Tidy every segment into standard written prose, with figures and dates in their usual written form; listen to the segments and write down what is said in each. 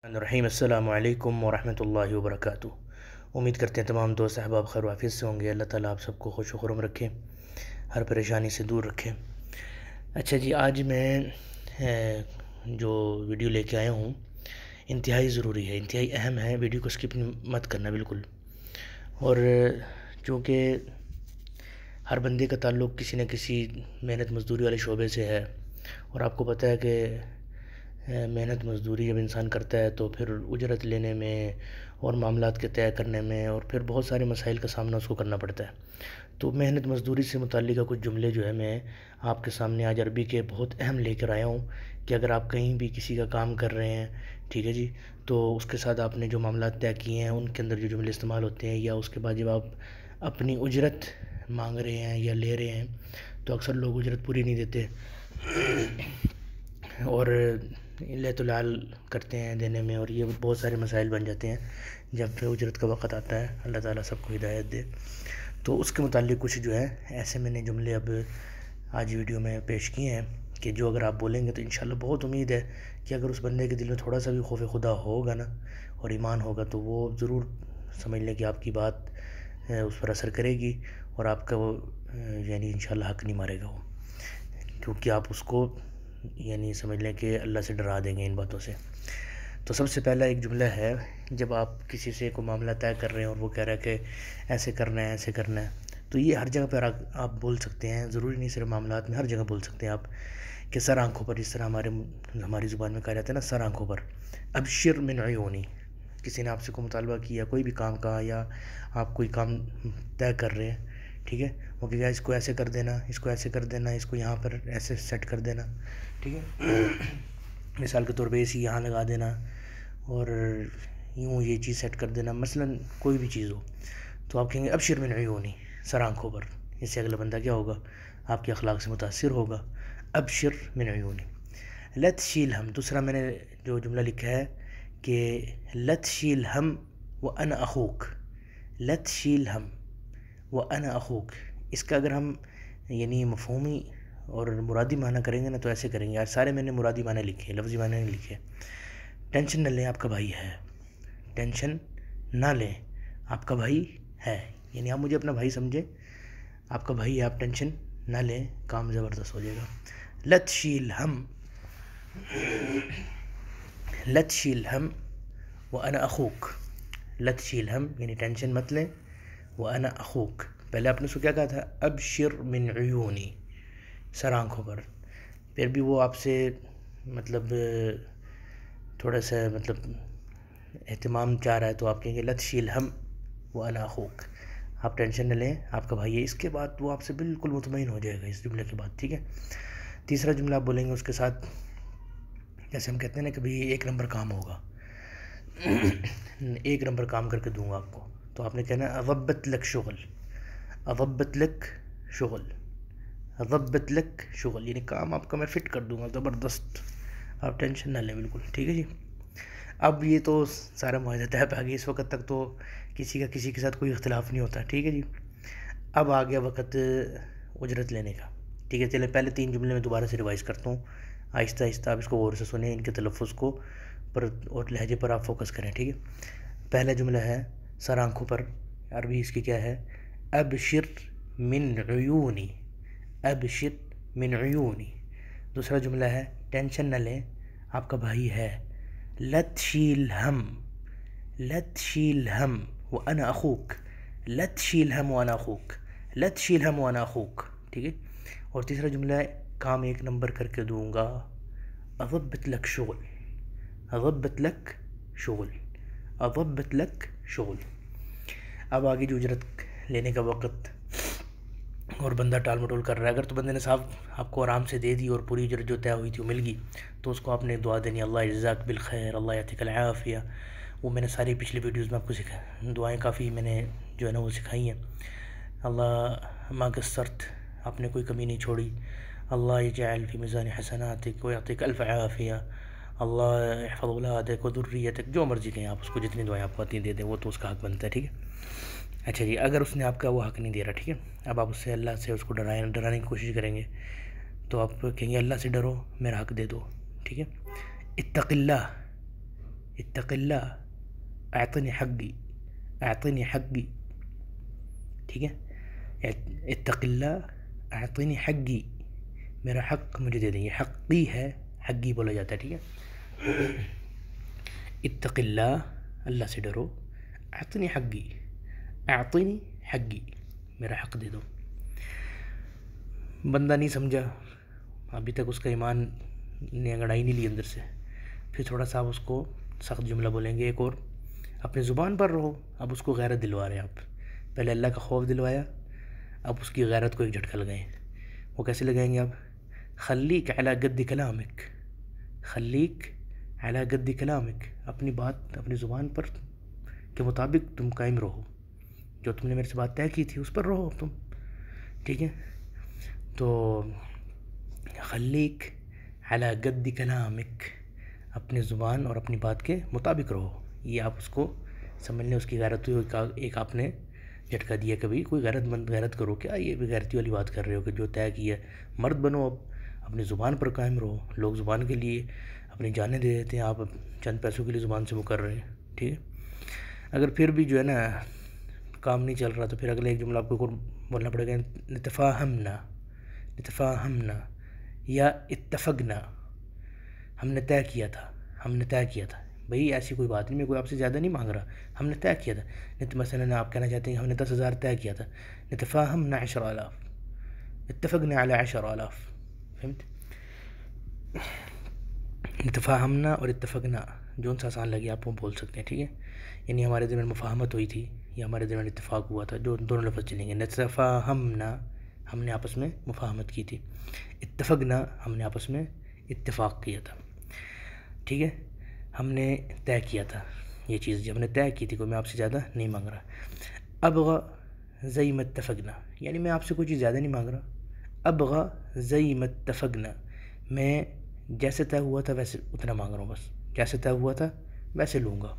الرحیم السلام علیکم ورحمۃ اللہ وبرکاتہ۔ امید کرتے ہیں تمام دوست احباب خیر و عافیت سے ہوں گے۔ اللہ تعالیٰ آپ سب کو خوش و خرم رکھے، ہر پریشانی سے دور رکھے۔ اچھا جی، آج میں جو ویڈیو لے کے آیا ہوں انتہائی ضروری ہے، انتہائی اہم ہے، ویڈیو کو سکپ مت کرنا بالکل۔ اور چونکہ ہر بندے کا تعلق کسی نہ کسی محنت مزدوری والے شعبے سے ہے، اور آپ کو پتہ ہے کہ محنت مزدوری جب انسان کرتا ہے تو پھر اجرت لینے میں اور معاملات کے طے کرنے میں اور پھر بہت سارے مسائل کا سامنا اس کو کرنا پڑتا ہے۔ تو محنت مزدوری سے متعلقہ کچھ جملے جو ہے میں آپ کے سامنے آج عربی کے بہت اہم لے کر آیا ہوں کہ اگر آپ کہیں بھی کسی کا کام کر رہے ہیں، ٹھیک ہے جی، تو اس کے ساتھ آپ نے جو معاملات طے کیے ہیں ان کے اندر جو جملے استعمال ہوتے ہیں، یا اس کے بعد جب آپ اپنی اجرت مانگ رہے ہیں یا لے رہے ہیں تو اکثر لوگ اجرت پوری نہیں دیتے اور لیت العال کرتے ہیں دینے میں، اور یہ بہت سارے مسائل بن جاتے ہیں جب پھر اجرت کا وقت آتا ہے۔ اللہ تعالیٰ سب کو ہدایت دے۔ تو اس کے متعلق کچھ جو ہے ایسے میں نے جملے اب آج ویڈیو میں پیش کیے ہیں کہ جو اگر آپ بولیں گے تو انشاءاللہ بہت امید ہے کہ اگر اس بندے کے دل میں تھوڑا سا بھی خوف خدا ہوگا نا اور ایمان ہوگا تو وہ ضرور سمجھ لیں کہ آپ کی بات اس پر اثر کرے گی اور آپ کا وہ یعنی انشاءاللہ حق نہیں مارے گا وہ، کیونکہ آپ اس کو یعنی سمجھ لیں کہ اللہ سے ڈرا دیں گے ان باتوں سے۔ تو سب سے پہلا ایک جملہ ہے، جب آپ کسی سے کوئی معاملہ طے کر رہے ہیں اور وہ کہہ رہا ہے کہ ایسے کرنا ہے ایسے کرنا ہے، تو یہ ہر جگہ پر آپ بول سکتے ہیں، ضروری نہیں صرف معاملات میں، ہر جگہ بول سکتے ہیں آپ کہ سر آنکھوں پر، اس طرح ہماری زبان میں کہا جاتا ہے نا، سر آنکھوں پر۔ ابشر من عیونی، کسی نے آپ سے کوئی مطالبہ کیا، کوئی بھی کام کہا، یا آپ کوئی کام طے کر رہے ہیں، ٹھیک ہے، وہ کہ اس کو ایسے کر دینا، اس کو ایسے کر دینا، اس کو یہاں پر ایسے سیٹ کر دینا، ٹھیک ہے، مثال کے طور پہ اے سی یہاں لگا دینا اور یوں یہ چیز سیٹ کر دینا، مثلا کوئی بھی چیز ہو تو آپ کہیں گے ابشر من عیونی، سر آنکھوں پر۔ اس سے اگلا بندہ کیا ہوگا؟ آپ کے اخلاق سے متاثر ہوگا۔ ابشر من عیونی۔ لا تشیل ہم، دوسرا میں نے جو جملہ لکھا ہے کہ لا تشیل ہم وانا اخوک، لا تشیل ہم وانا اخوک، اس کا اگر ہم یعنی مفہومی اور مرادی معنی کریں گے نا تو ایسے کریں گے۔ آج سارے میں نے مرادی معنی لکھے، لفظی معنی نہیں لکھے۔ ٹینشن نہ لیں، آپ کا بھائی ہے، ٹینشن نہ لیں، آپ کا بھائی ہے، یعنی آپ مجھے اپنا بھائی سمجھیں، آپ کا بھائی ہے، آپ ٹینشن نہ لیں، کام زبردست ہو جائے گا۔ لا تشیل ہم، لا تشیل ہم وانا اخوک، لا تشیل ہم یعنی ٹینشن مت لیں، وانا اخوک، پہلے آپ نے اس کو کیا کہا تھا؟ ابشر من عیونی، سر آنکھوں پر۔ پھر بھی وہ آپ سے مطلب تھوڑا سا مطلب اہتمام چاہ رہا ہے تو آپ کہیں گے لا تشیل ہم وانا اخوک، آپ ٹینشن نہ لیں، آپ کا بھائی ہے۔ اس کے بعد وہ آپ سے بالکل مطمئن ہو جائے گا اس جملے کے بعد، ٹھیک ہے۔ تیسرا جملہ آپ بولیں گے اس کے ساتھ، جیسے ہم کہتے ہیں نا کہ بھئی ایک نمبر کام ہوگا، ایک نمبر کام کر کے دوں گا آپ کو، تو آپ نے کہنا اضبط لک شغل، اضبط لک شغل، اضبط لک شغل، یعنی کام آپ کا میں فٹ کر دوں گا زبردست، آپ ٹینشن نہ لیں بالکل، ٹھیک ہے جی۔ اب یہ تو سارا معاہدہ طے پہ آ گیا، اس وقت تک تو کسی کا کسی کے ساتھ کوئی اختلاف نہیں ہوتا، ٹھیک ہے جی۔ اب آ گیا وقت اجرت لینے کا، ٹھیک ہے۔ چلے پہلے تین جملے میں دوبارہ سے ریوائز کرتا ہوں، آہستہ آہستہ آپ اس کو غور سے سنیں، ان کے تلفظ کو پر اور لہجے پر آپ فوکس کریں، ٹھیک ہے۔ پہلا جملہ ہے سر آنکھوں پر، عربی اس کی کیا ہے؟ ابشر من عیونی، ابشر من عیونی۔ دوسرا جملہ ہے ٹینشن نہ لیں، آپ کا بھائی ہے، لا تشیل ہم، لا تشیل ہم وانا اخوک، لا تشیل ہم وانا اخوک، لا تشیل ہم وانا اخوک، ٹھیک ہے۔ اور تیسرا جملہ ہے کام ایک نمبر کر کے دوں گا، اضبط لک شغل، اضبط لک شغل، اضبط لک شغل۔ اب آگے جو اجرت لینے کا وقت اور بندہ ٹال مٹول کر رہا ہے، اگر تو بندے نے صاحب آپ کو آرام سے دے دی اور پوری اجرت جو طے ہوئی تھی وہ مل گئی، تو اس کو آپ نے دعا دینی، اللہ جزاک بالخیر، اللہ یعطیک العافیہ۔ وہ میں نے ساری پچھلی ویڈیوز میں آپ کو دعائیں کافی میں نے جو ہے نا وہ سکھائی ہیں۔ اللہ ما قصرت، آپ نے کوئی کمی نہیں چھوڑی، اللہ یجعل فی میزان حسناتک ویعطیک الف عافیہ، اللہ احفظ اولادک و ذریتک، جو مرضی کہیں آپ اس کو، جتنی دعائیں آپ کو آتی ہیں دے دیں، وہ تو اس کا حق بنتا ہے، ٹھیک ہے۔ اچھا جی، اگر اس نے آپ کا وہ حق نہیں دے رہا، ٹھیک ہے، اب آپ اس سے اللہ سے اس کو ڈرانے کی کوشش کریں گے، تو آپ کہیں گے اللہ سے ڈرو، میرا حق دے دو، ٹھیک ہے۔ اتق اللہ، اتق اللہ اعطنی حقی، اعطنی حقی، ٹھیک ہے، اتق اللہ اعطنی حقی، میرا حق مجھے دے دیں، یہ حقی ہے، حقی بولا جاتا ہے، ٹھیک ہے. اتق اللہ، اللہ سے ڈرو، اعطنی حقی، اعطنی حقی، میرا حق دے دو. بندہ نہیں سمجھا، ابھی تک اس کا ایمان نے انگڑائی نہیں لی اندر سے، پھر تھوڑا سا آپ اس کو سخت جملہ بولیں گے ایک اور، اپنی زبان پر رہو. اب اس کو غیرت دلوا رہے ہیں آپ، پہلے اللہ کا خوف دلوایا، اب اس کی غیرت کو ایک جھٹکا لگائیں. وہ کیسے لگائیں گے آپ؟ خلیک علی قد کلامک، خلیک علی قد کلامک، اپنی بات اپنی زبان پر کے مطابق تم قائم رہو، جو تم نے میرے سے بات طے کی تھی اس پر رہو تم، ٹھیک ہے. تو خلیک علی قد کلامک، اپنی زبان اور اپنی بات کے مطابق رہو. یہ آپ اس کو سمجھ لیں، اس کی غیرت ہوئی، ایک آپ نے جھٹکا دیا. کبھی کوئی غیرت مند غیرت کرو، کیا یہ بھی غیرتی والی بات کر رہے ہو کہ جو طے کیا ہے، مرد بنو، اب اپنی زبان پر قائم رہو. لوگ زبان کے لیے اپنی جانیں دے دیتے ہیں، آپ چند پیسوں کے لیے زبان سے مکر رہے ہیں، ٹھیک ہے. اگر پھر بھی جو ہے نا کام نہیں چل رہا تو پھر اگلے ایک جملہ آپ کو بولنا پڑے گا، نتفاہمنا، نتفاہمنا یا اتفقنا، ہم نے طے کیا تھا، ہم نے طے کیا تھا. بھئی ایسی کوئی بات نہیں، میں کوئی آپ سے زیادہ نہیں مانگ رہا، ہم نے طے کیا تھا. مثلا آپ کہنا چاہتے ہیں ہم نے 10,000 طے کیا تھا، نتفاہمنا 10,000، اتفقنا علی 10,000، فهمت؟ نتفاہمنا اور اتفقنا جون سا آسان لگے آپ وہ بول سکتے ہیں، ٹھیک ہے. یعنی ہمارے درمیان مفاہمت ہوئی تھی یا ہمارے درمیان اتفاق ہوا تھا، جو دونوں لفظ چلیں گے. نتفاہمنا، ہم نے آپس میں مفاہمت کی تھی. اتفقنا، ہم نے آپس میں اتفاق کیا تھا، ٹھیک ہے. ہم نے طے کیا تھا یہ چیز، جب ہم نے طے کی تھی، کوئی میں آپ سے زیادہ نہیں مانگ رہا. ابغى زي ما اتفقنا، یعنی میں آپ سے کوئی چیز زیادہ نہیں مانگ رہا. ابغى زي ما اتفقنا، میں جیسے طے ہوا تھا ویسے اتنا مانگ رہا ہوں، بس جیسے طے ہوا تھا ویسے لوں گا.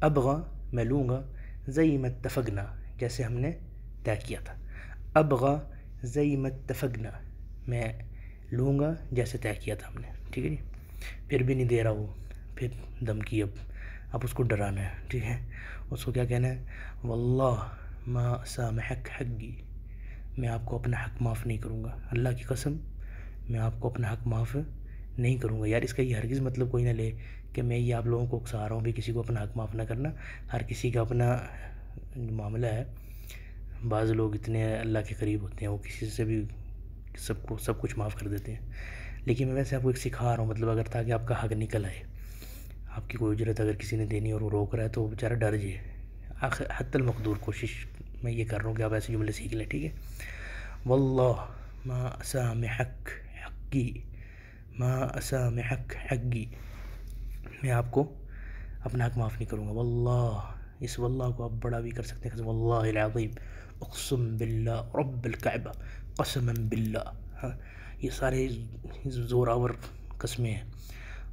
ابغى، میں لوں گا، زي ما اتفقنا، جیسے ہم نے طے کیا تھا. ابغى زي ما اتفقنا، میں لوں گا جیسے طے کیا تھا ہم نے، ٹھیک ہے جی. پھر بھی نہیں دے رہا وہ، پھر دھمکی، اب اس کو ڈرانا ہے، ٹھیک ہے. اس کو کیا کہنا ہے؟ واللہ ما سامحک حقی، میں آپ کو اپنا حق معاف نہیں کروں گا، اللہ کی قسم میں آپ کو اپنا حق معاف نہیں کروں گا. یار اس کا یہ ہرگز مطلب کوئی نہ لے کہ میں یہ آپ لوگوں کو اکسا رہا ہوں بھی کسی کو اپنا حق معاف نہ کرنا. ہر کسی کا اپنا معاملہ ہے. بعض لوگ اتنے اللہ کے قریب ہوتے ہیں، وہ کسی سے بھی سب کچھ معاف کر دیتے ہیں. لیکن میں ویسے آپ کو ایک سکھا رہا ہوں، مطلب اگر تاکہ آپ کا حق نکل آئے، آپ کی کوئی اجرت اگر کسی نے دینی اور وہ روک رہا ہے تو وہ بیچارہ ڈر جائے. حتی المقدور کوشش میں یہ کر رہا ہوں کہ آپ ایسے جملے سیکھ لیں، ٹھیک ہے. واللہ ما اسامحک حقی، ما اسامحک حقی، میں آپ کو اپنا حق معاف نہیں کروں گا. واللہ، اس واللہ کو آپ بڑا بھی کر سکتے ہیں، واللہ العظیم، اقسم باللہ رب الکعبہ، قسما باللہ. ہاں، یہ سارے زوراور قسمیں ہیں.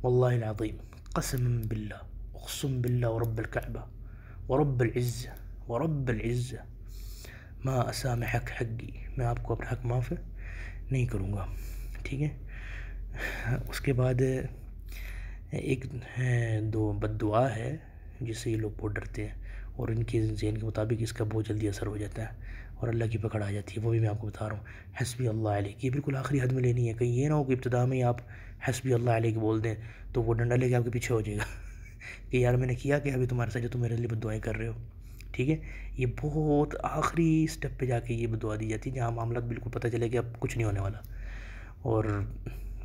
واللہ العظیم، قسما باللہ، اقسم باللہ ورب الکعبہ ورب العزہ ورب العزہ، ما اسامحک حقی، میں آپ کو اپنا حق معاف نہیں کروں گا، ٹھیک ہے. اس کے بعد ایک دو بد دعا ہے جس سے یہ لوگ بہت ڈرتے ہیں، اور ان کے ذہن کے مطابق اس کا بہت جلدی اثر ہو جاتا ہے اور اللہ کی پکڑ آ جاتی ہے. وہ بھی میں آپ کو بتا رہا ہوں. حسبی اللہ علیہ، یہ بالکل آخری حد میں لینی ہے. کہیں یہ نہ ہو کہ ابتدا میں آپ حسبی اللہ علیہ کے بول دیں تو وہ ڈنڈا لے کے آپ کے پیچھے ہو جائے گا کہ یار میں نے کیا ابھی تمہارے ساتھ جو تم میرے لیے بد دعائیں کر رہے ہو، ٹھیک ہے. یہ بہت آخری سٹیپ پہ جا کے یہ بد دعا دی جاتی ہے، جہاں معاملات بالکل پتہ چلے کہ اب کچھ نہیں ہونے والا. اور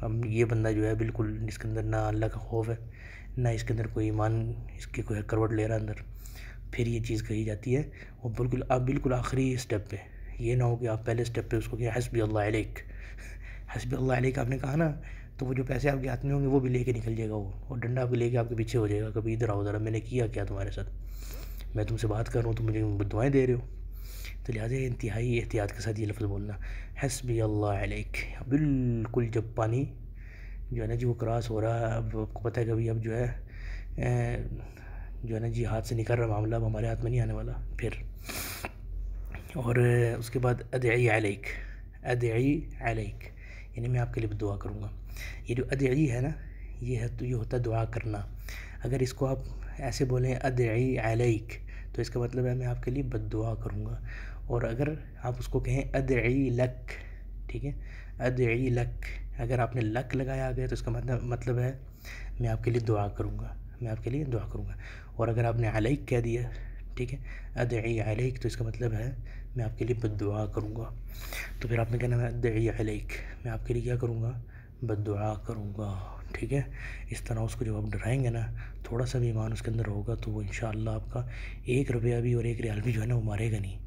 اب یہ بندہ جو ہے بالکل اس کے اندر نہ اللہ کا خوف ہے، نہ اس کے اندر کوئی ایمان اس کے کوئی کروٹ لے رہا اندر. پھر یہ چیز کہی جاتی ہے، وہ بالکل آخری سٹیپ پہ. یہ نہ ہو کہ آپ پہلے سٹیپ پہ اس کو کہ حسبی اللہ علیک، حسبی اللہ علیک آپ نے کہا نا، تو وہ جو پیسے آپ کے ہاتھ میں ہوں گے وہ بھی لے کے نکل جائے گا، وہ اور ڈنڈا بھی لے کے آپ کے پیچھے ہو جائے گا. کبھی ادھر آؤ ذرا، میں نے کیا تمہارے ساتھ، میں تم سے بات کر رہا ہوں، تم مجھے دعائیں دے رہے ہو. تو لہٰذا انتہائی احتیاط کے ساتھ یہ لفظ بولنا، حسبی اللہ علیک. بالکل جب پانی جو ہے نا جی وہ کراس ہو رہا ہے، اب آپ کو پتہ ہے کبھی اب جو ہے نا جی ہاتھ سے نکل رہا معاملہ، اب ہمارے ہاتھ میں نہیں آنے والا پھر. اور اس کے بعد ادعی علیک، ادعی علیک، یعنی میں آپ کے لیے دعا کروں گا. یہ جو ادعی ہے نا، یہ ہوتا ہے دعا کرنا. اگر اس کو آپ ایسے بولیں ادعی علیک تو اس کا مطلب ہے میں آپ کے لیے بد دعا کروں گا، اور اگر آپ اس کو کہیں ادعی لک، ٹھیک ہے، ادعی لک، اگر آپ نے لک لگایا آگے تو اس کا مطلب ہے میں آپ کے لیے دعا کروں گا، میں آپ کے لیے دعا کروں گا، اور اگر آپ نے علیک کہہ دیا، ٹھیک ہے، ادعی علیک، تو اس کا مطلب ہے میں آپ کے لیے بد دعا کروں گا۔ تو پھر آپ نے کہنا ہے ادعی علیک، میں آپ کے لیے کیا کروں گا، بد دعا کروں گا، ٹھیک ہے۔ اس طرح اس کو جب آپ ڈرائیں گے نا، تھوڑا سا بھی ایمان اس کے اندر ہوگا تو وہ انشاءاللہ آپ کا 1 روپیہ بھی اور 1 ریال بھی جو ہے نا وہ مارے گا نہیں،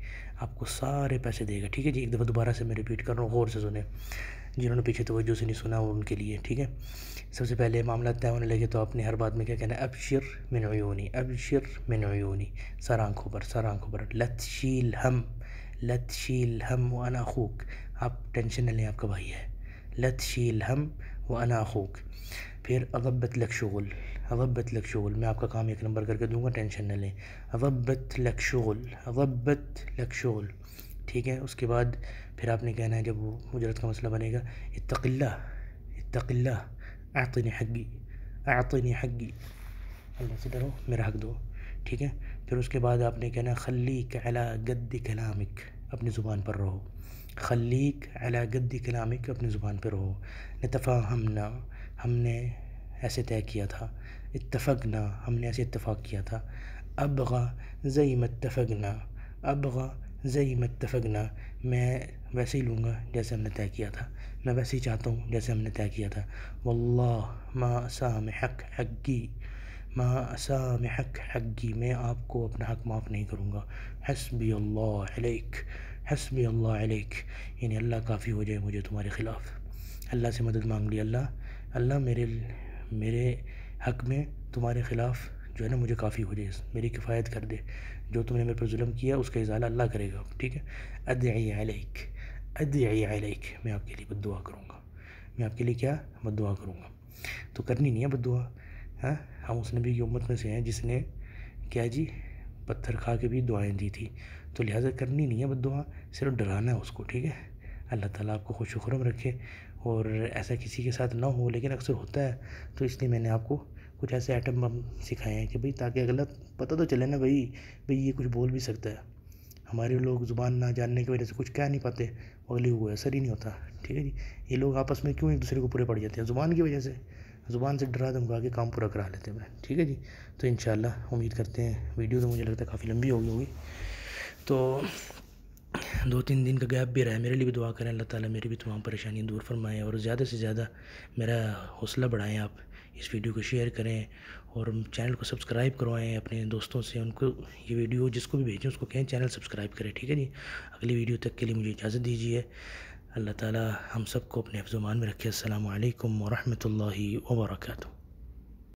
آپ کو سارے پیسے دے گا، ٹھیک ہے جی۔ ایک دفعہ دوبارہ سے میں ریپیٹ کر رہا ہوں، غور سے سنیں، جنہوں نے پیچھے توجہ سے نہیں سنا وہ ان کے لیے، ٹھیک ہے۔ سب سے پہلے معاملات طے ہونے لگے تو آپ نے ہر بات میں کیا کہنا ہے، ابشر من عیونی، ابشر من عیونی، سر آنکھوں پر، سر آنکھوں پر، لا تشیل ہم، لا تشیل ہم وانا اخوک، آپ ٹینشن نہ لیں، آپ کا بھائی ہے، لا تشیل ہم وانا اخوک۔ پھر اضبط لک شغل، اضبط لک شغل، میں آپ کا کام 1 نمبر کر کے دوں گا، ٹینشن نہ لیں، اضبط لک شغل، اضبط لک شغل، ٹھیک ہے۔ اس کے بعد پھر آپ نے کہنا ہے جب وہ اجرت کا مسئلہ بنے گا، اتق اللہ، اتق اللہ، اعطنی حقی، اعطنی حقی، اللہ سے ڈرو، میرا حق دو، ٹھیک ہے۔ پھر اس کے بعد آپ نے کہنا خلیک علی قد کلامک، اپنی زبان پر رہو، خلیک علی قد کلامک، اپنی زبان پر رہو۔ نتفاہمنا، ہم نے ایسے طے کیا تھا، اتفقنا، ہم نے ایسے اتفاق کیا تھا، ابغا زی ما اتفقنا، ابغا زی ما اتفقنا، میں ویسے ہی لوں گا جیسے ہم نے طے کیا تھا، میں ویسے ہی چاہتا ہوں جیسے ہم نے طے کیا تھا، واللہ ما اسامحک حقی، ما اسامحک حقی، میں آپ کو اپنا حق معاف نہیں کروں گا، حسبی اللہ علیک، حسبی اللہ علیک، یعنی اللہ کافی ہو جائے مجھے تمہارے خلاف۔ اللہ سے مدد مانگ لی، اللہ میرے حق میں تمہارے خلاف جو ہے نا مجھے کافی ہو جائے، میری کفایت کر دے، جو تم نے میرے پر ظلم کیا اس کا ازالہ اللہ کرے گا، ٹھیک ہے۔ ادعی علیک، ادعی علیک، میں آپ کے لیے بد دعا کروں گا، میں آپ کے لیے کیا بد دعا کروں گا، تو کرنی نہیں ہے بد دعا، ہاں، ہم اس نبی کی امت میں سے ہیں جس نے کیا جی پتھر کھا کے بھی دعائیں دی تھی، تو لہٰذا کرنی نہیں ہے بد دعا، صرف ڈرانا ہے اس کو، ٹھیک ہے۔ اللہ تعالیٰ آپ کو خوش و خرم رکھے، اور ایسا کسی کے ساتھ نہ ہو، لیکن اکثر ہوتا ہے، تو اس لیے میں نے آپ کو کچھ ایسے ایٹم بم سکھائے ہیں کہ بھئی تاکہ اگلا پتہ تو چلے نا بھئی یہ کچھ بول بھی سکتا ہے، ہمارے لوگ زبان نہ جاننے کی وجہ سے کچھ کہہ نہیں پاتے، اگلی کو اثر ہی نہیں ہوتا، ٹھیک ہے جی۔ یہ لوگ آپس میں کیوں ایک دوسرے کو پورے پڑ جاتے ہیں، زبان کی وجہ سے، زبان سے ڈرا دھمکا کے کام پورا کرا لیتے ہیں، ٹھیک ہے جی۔ تو انشاءاللہ امید کرتے ہیں، ویڈیو تو مجھے لگتا ہے کافی لمبی ہوگی، تو 2-3 دن کا گیپ بھی رہا ہے، میرے لیے بھی دعا کریں، اللہ تعالیٰ میری بھی تمام پریشانیاں دور فرمائیں، اور زیادہ سے زیادہ میرا حوصلہ بڑھائیں، آپ اس ویڈیو کو شیئر کریں اور چینل کو سبسکرائب کروائیں اپنے دوستوں سے، ان کو یہ ویڈیو جس کو بھی بھیجیں اس کو کہیں چینل سبسکرائب کریں، ٹھیک ہے جی۔ اگلی ویڈیو تک کے لیے مجھے اجازت دیجیے، اللہ تعالیٰ ہم سب کو اپنے حفظ و امان میں رکھے، السلام علیکم ورحمۃ اللہ وبرکاتہ۔